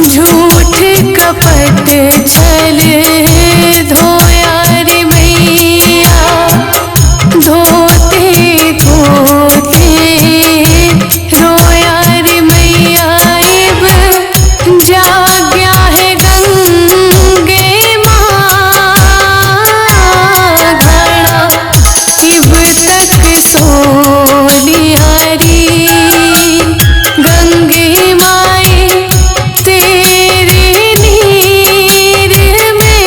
झूठ कपट छल धोया रे मैया, धोते धोते रोया रे मैया। इब जाग्या है गंगे माँ घड़ा, इब तक सोनिहारी गंगे माए तेरे नीर में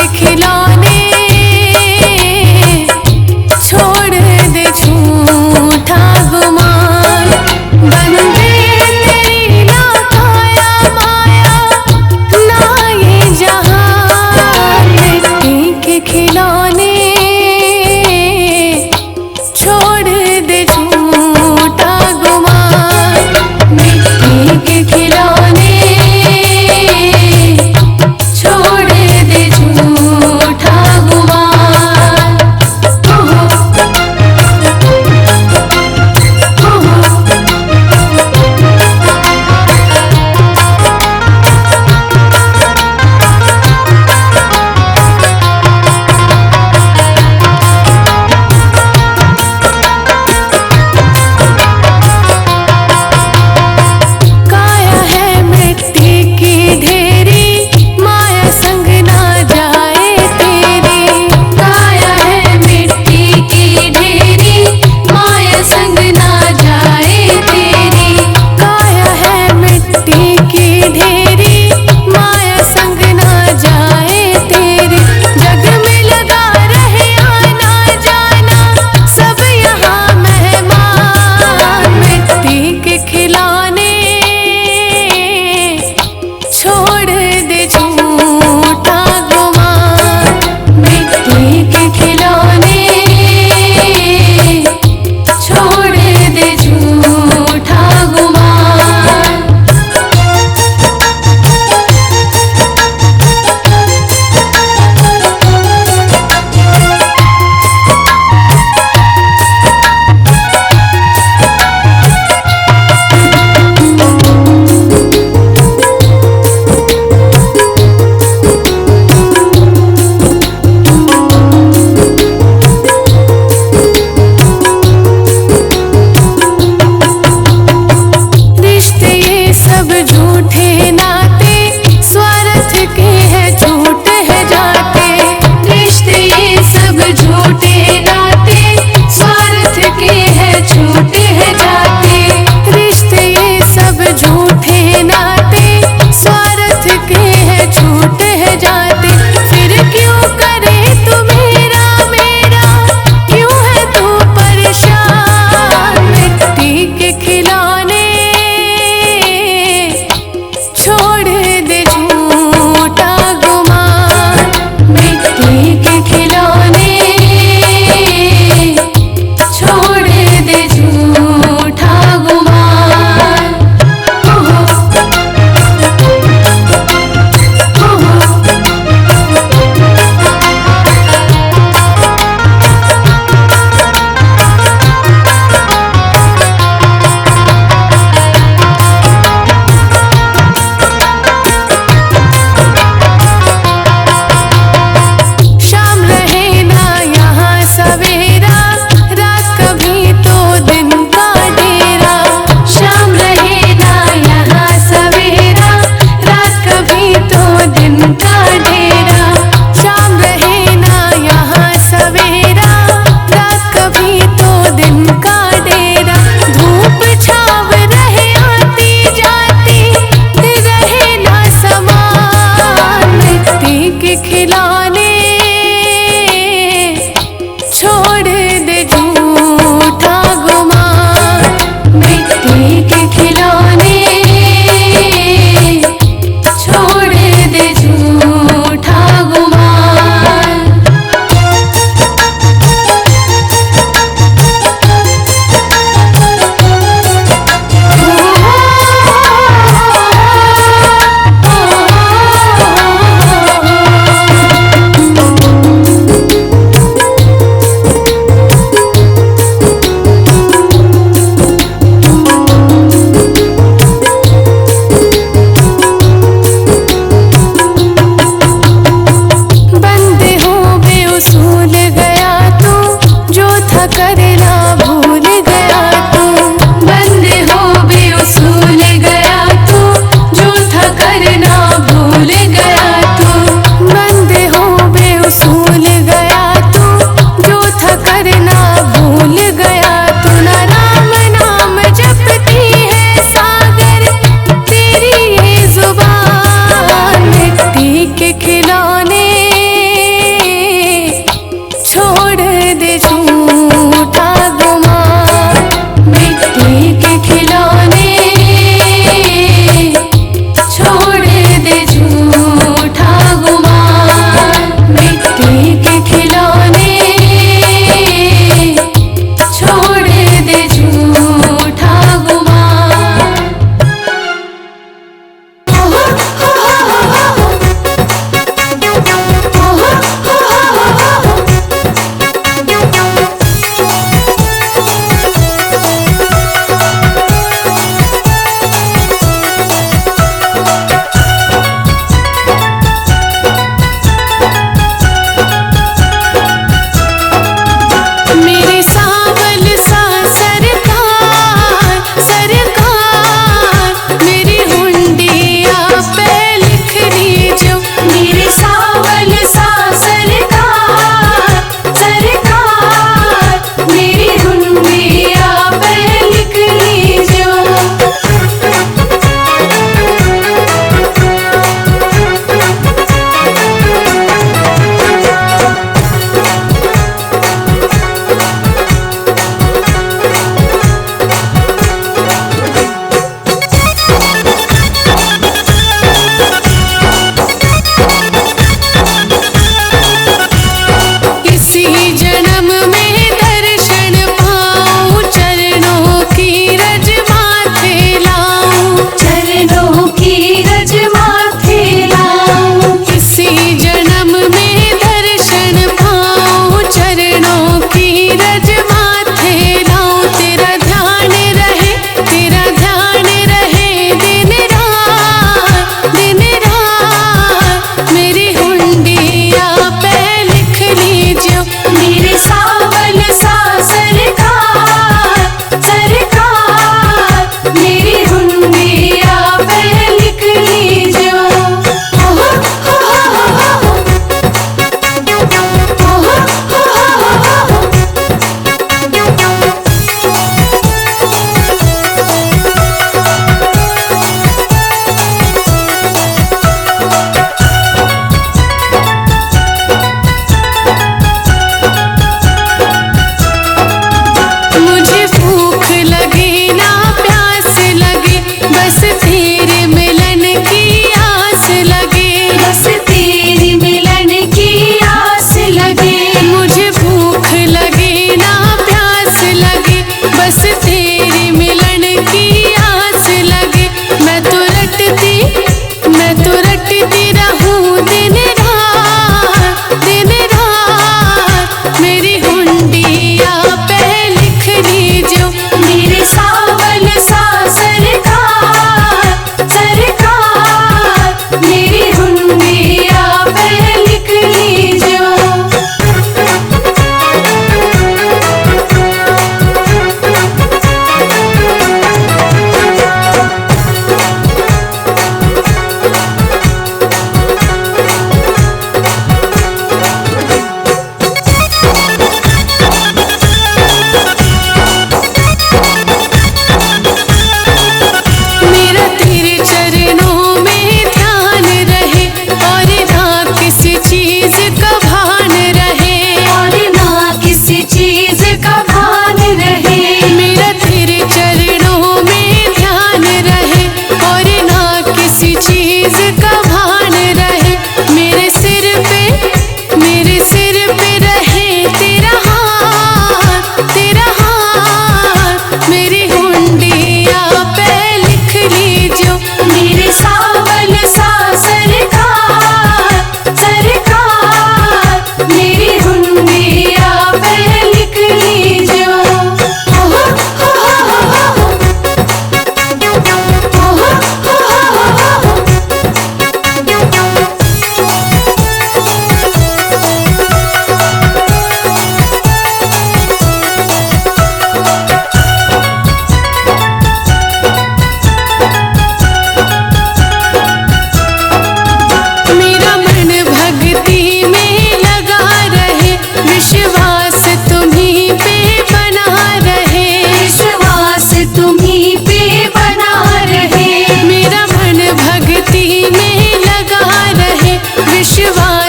के खिलौने छोड़ दे झूठा गुमान। बन गए तेरी ना काया माया ना ये जहान। मिट्टी के खिलौने छोड़ दे झूठा गुमान। मिट्टी के खिलौने छोड़ दे झूठा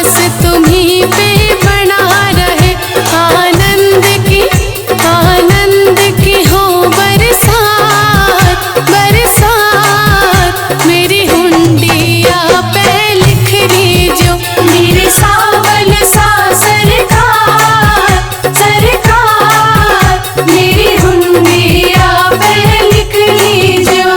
आस तुम्हीं पे बना रहे। आनंद की हो बरसात बरसात, मेरी हुंडिया पे लिख लीजो मेरे सावल सा सरकार सरकार, मेरी हुंडिया पे लिख लीजो।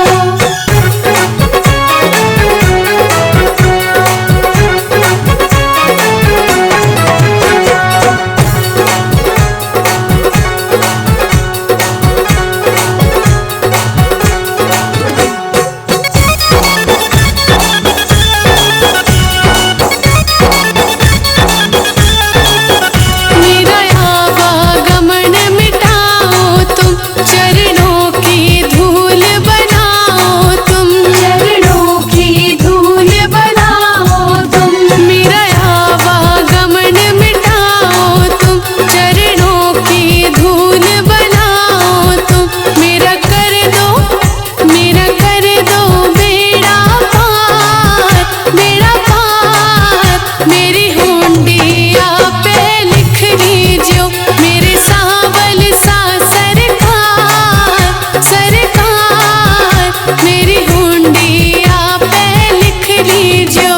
मेरा आवागमन मिटाओ तुम, चरणों की धूल बनाओ तुम, चरणों की धूल बनाओ तुम। मेरा आवागमन मिटाओ तुम, चरणों की धूल बनाओ तुम। मेरा कर दो बेड़ा पार मेरी हुंडिया पे लिख लीजो मेरे सावल सा सरकार सरकार, मेरी हुंडिया पे लिख लीजो।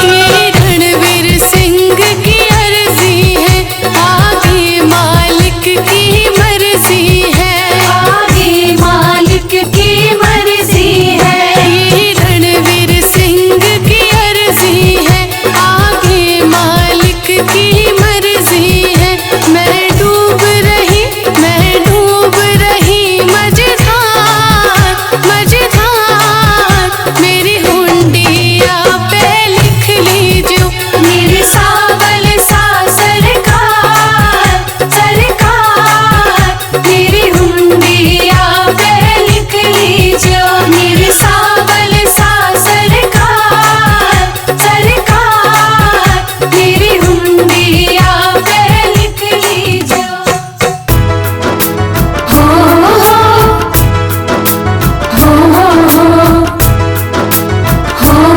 ये रणवीर सिंह की अर्जी है, आगे मालिक की मर्जी है, आगे मालिक की मर्जी है। ये रणवीर सिंह की अर्जी है, आगे मालिक की मर्जी है। मैं डूब रही मझधार मझधार, मेरी हुंडिया पे लिख लीजो मेरे सावल सा सरकार सरकार, मेरी हुंडिया पे लिख लीजो मेरे सावल सा सरकार सरकार, मेरी हुंडिया पे लिख लीजो। हो हो हो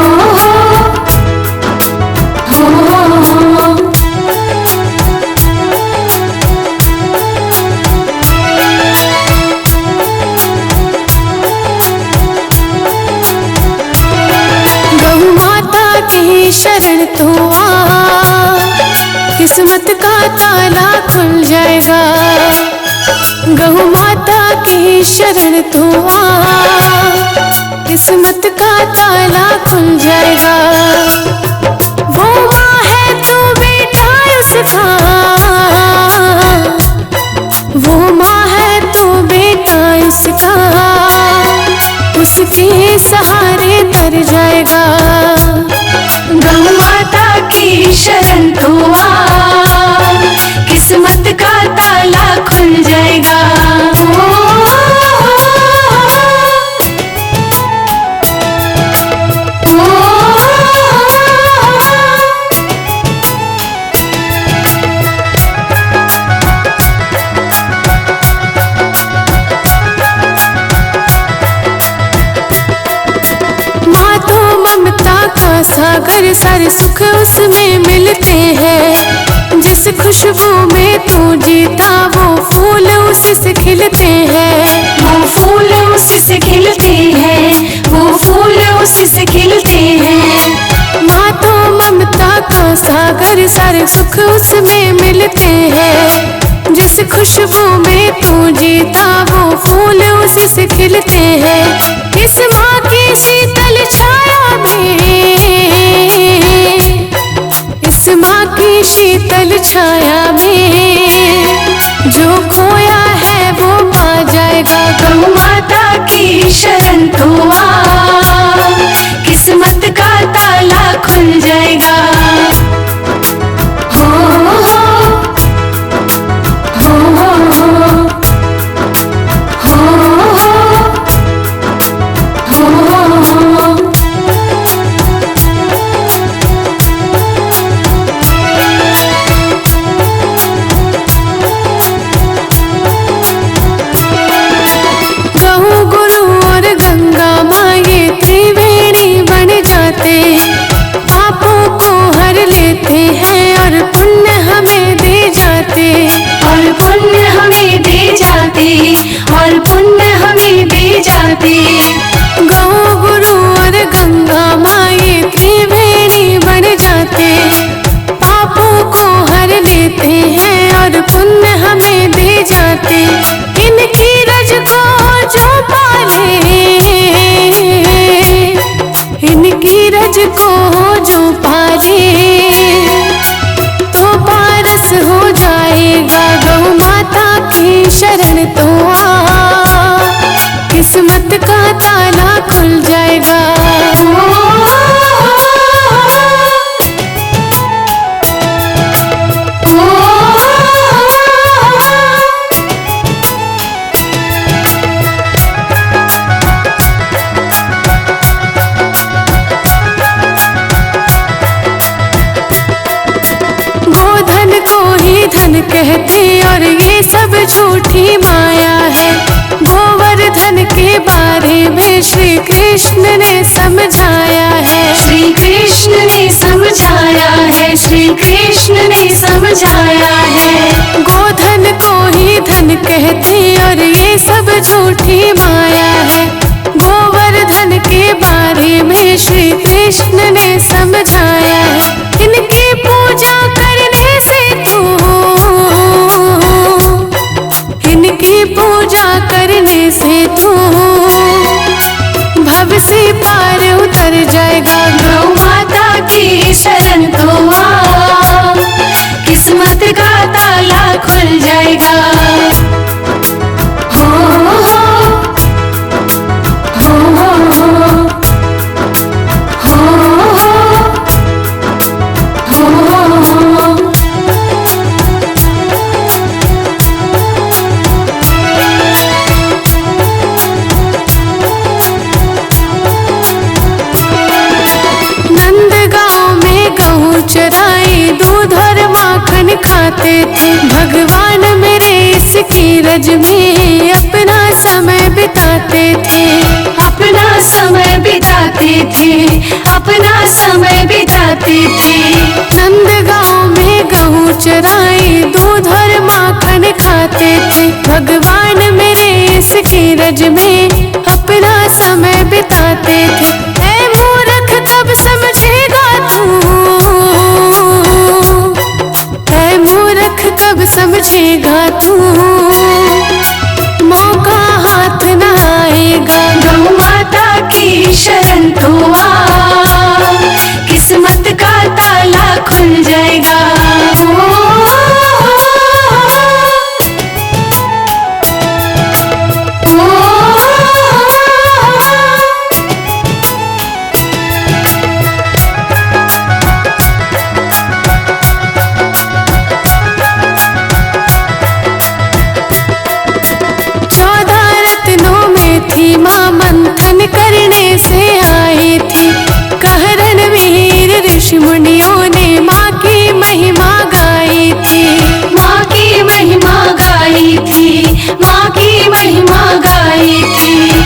गौ माता की शरण तो आ, किस्मत का ताला खुल जाएगा। गौ माता की शरण तो आ, किस्मत का ताला खुल जाएगा। वो माँ है तो बेटा उसका, वो माँ है तो बेटा उसका, उसके सहारे तर जाएगा। गौ माता की शरण तो आ, किस्मत का ताला खुल जाएगा। माँ तो ममता का सागर, सारे सुख उसमें मिलते हैं। जिस खुशबू में तू जीता वो फूल उसी से खिलते हैं, वो फूल उसी से खिलते हैं, वो फूल उसी से खिलते हैं। माँ तो ममता का सागर, सारे सुख उसमें मिलते हैं। जिस खुशबू में तू जीता वो फूल उसी से खिलते हैं। इस माँ की शीतल छाया में, इस माँ की शीतल छाया में, जो खोया है वो पा जाएगा। गौ माता की शरण तो आ, किस्मत का ताला खुल जाएगा। हो हो हो हो हो हो। ही माया है। गोवर्धन के बारे में श्री कृष्ण ने समझाया है। इनकी पूजा करने से तू, इनकी पूजा करने से तू भव से पार उतर जाएगा। गौ माता की शरण तो आ, किस्मत का ताला खुल जाएगा। हो हो हो हो हो हो। चराई दूध और माखन खाते थे। भगवान मेरे इसकी रज में अपना समय बिताते थे। अपना समय बिताते थे, अपना समय बिताते थे। नंद गांव में गऊ चराई दूध और माखन खाते थे। भगवान मेरे इसकी रज में अपना समय बिताते थे। ऐ मूर्ख कब समझेगा तू, ऐ मूर्ख कब समझेगा तू, मौका हाथ न आएगा। गौ माता की शरण तो आ, किस्मत का ताला खुल जाएगा। माँ मंथन करने से आई थी। कह रणवीर ऋषि मुनियों ने माँ की महिमा गाई थी। माँ की महिमा गाई थी, माँ की महिमा गाई थी।